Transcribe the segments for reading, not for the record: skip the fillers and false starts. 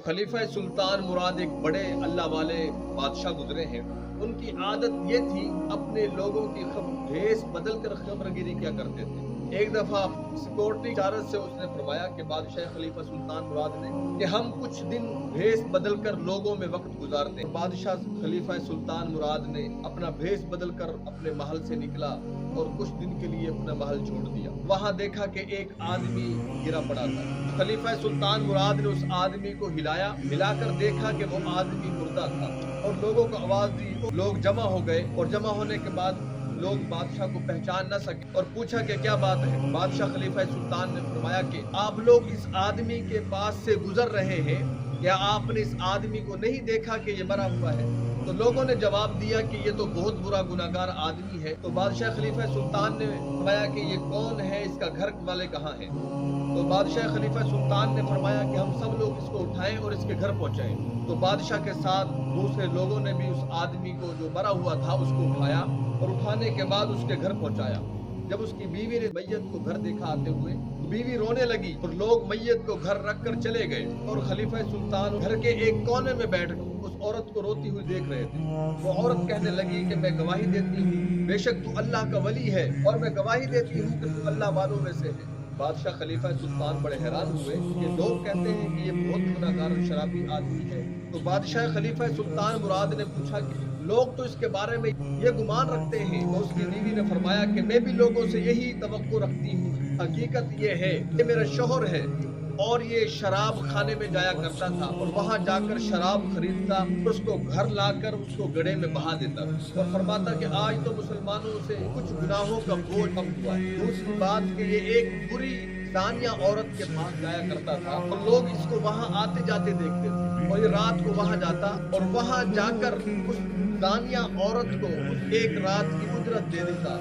खलीफा सुल्तान मुराद एक बड़े अल्लाह वाले बादशाह गुजरे हैं। उनकी आदत ये थी, अपने लोगों की भेष बदल कर खबरगिरी क्या करते थे। एक दफा सिक्योरिटी चार्ज से उसने फरमाया कि बादशाह खलीफा सुल्तान मुराद ने कि हम कुछ दिन भेष बदल कर लोगों में वक्त गुजारते हैं। बादशाह खलीफा सुल्तान मुराद ने अपना भेष बदल कर अपने महल से निकला और कुछ दिन के लिए अपना महल छोड़ दिया। वहां देखा कि एक आदमी गिरा पड़ा था। खलीफा सुल्तान मुराद ने उस आदमी को हिलाकर देखा कि वो आदमी मुर्दा था और लोगों को आवाज दी। लोग जमा हो गए और जमा होने के बाद लोग बादशाह को पहचान न सके और पूछा कि क्या बात है। बादशाह खलीफा सुल्तान ने फरमाया कि आप लोग इस आदमी के पास से गुजर रहे हैं, क्या आपने इस आदमी को नहीं देखा कि ये मरा हुआ है? तो लोगों ने जवाब दिया कि ये तो बहुत बुरा गुनाहगार आदमी है। तो बादशाह खलीफा सुल्तान ने फरमाया कि ये कौन है, इसका घर वाले कहाँ हैं? तो बादशाह खलीफा सुल्तान ने फरमाया कि हम सब लोग इसको उठाएं और इसके घर पहुंचाएं। तो बादशाह के साथ दूसरे लोगों ने भी उस आदमी को जो मरा हुआ था उसको उठाया और उठाने के बाद उसके घर पहुंचाया। जब उसकी बीवी ने मैयत को घर देखा आते हुए, बीवी रोने लगी और लोग मैयत को घर रख कर चले गए और खलीफा सुल्तान घर के एक कोने में बैठ उस औरत को रोती हुई देख रहे थे। वो औरत कहने लगी कि मैं गवाही देती हूँ, बेशक तू अल्लाह का वली है और मैं गवाही देती हूँ कि तू अल्लाह वालों में से है। बादशाह खलीफा सुल्तान बड़े हैरान हुए कि लोग कहते हैं कि ये बहुत गुनाहगार और शराबी आदमी है। तो बादशाह खलीफा सुल्तान मुराद ने पूछा कि लोग तो इसके बारे में ये गुमान रखते हैं। तो उसकी बीवी ने फरमाया कि मैं भी लोगों से यही तवक्को रखती हूँ। हकीकत ये है कि मेरा शौहर है और ये शराब खाने में जाया करता था और वहां जाकर शराब खरीदता, उसको घर लाकर उसको गड्ढे में बहा देता और फरमाता कि आज तो मुसलमानों से कुछ गुनाहों का बोझ कम हुआ। दूसरी बात कि ये एक बुरी दानिया औरत के पास जाया करता था और लोग इसको वहां आते जाते देखते थे और ये रात को वहां जाता और वहां जाकर उस दानिया औरत को एक रात की उजरत दे देता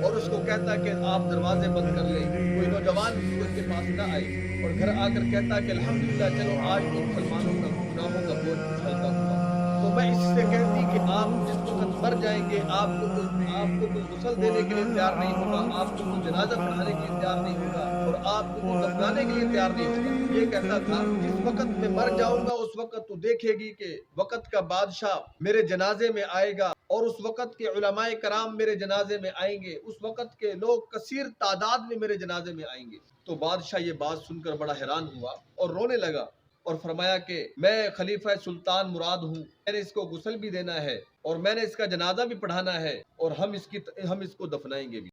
और उसको कहता कि आप दरवाजे बंद कर लें, कोई नौजवान उसके पास न आए और घर आकर कहता कि अल्हम्दुलिल्लाह, चलो आज तो मुसलमानों का गुनाहों का बोझ हल्का हुआ। तो मैं इससे कहती कि आप जिस वक्त मर जाएंगे, आपको कोई गुस्ल देने के लिए तैयार नहीं होगा, आपको कोई जनाजा पढ़ाने के लिए तैयार नहीं होगा और आपको कोई दफनाने के लिए तैयार नहीं होगा। ये कहता था जिस वक्त मैं मर जाऊंगा उस वक्त तू देखेगी कि वक्त का बादशाह मेरे जनाजे में आएगा और उस वक्त के उलमाए कराम मेरे जनाजे में आएंगे, उस वक्त के लोग कसीर तादाद में मेरे जनाजे में आएंगे। तो बादशाह ये बात सुनकर बड़ा हैरान हुआ और रोने लगा और फरमाया कि मैं खलीफा सुल्तान मुराद हूँ, मैंने इसको गुस्ल भी देना है और मैंने इसका जनाजा भी पढ़ाना है और हम इसको दफनाएंगे भी।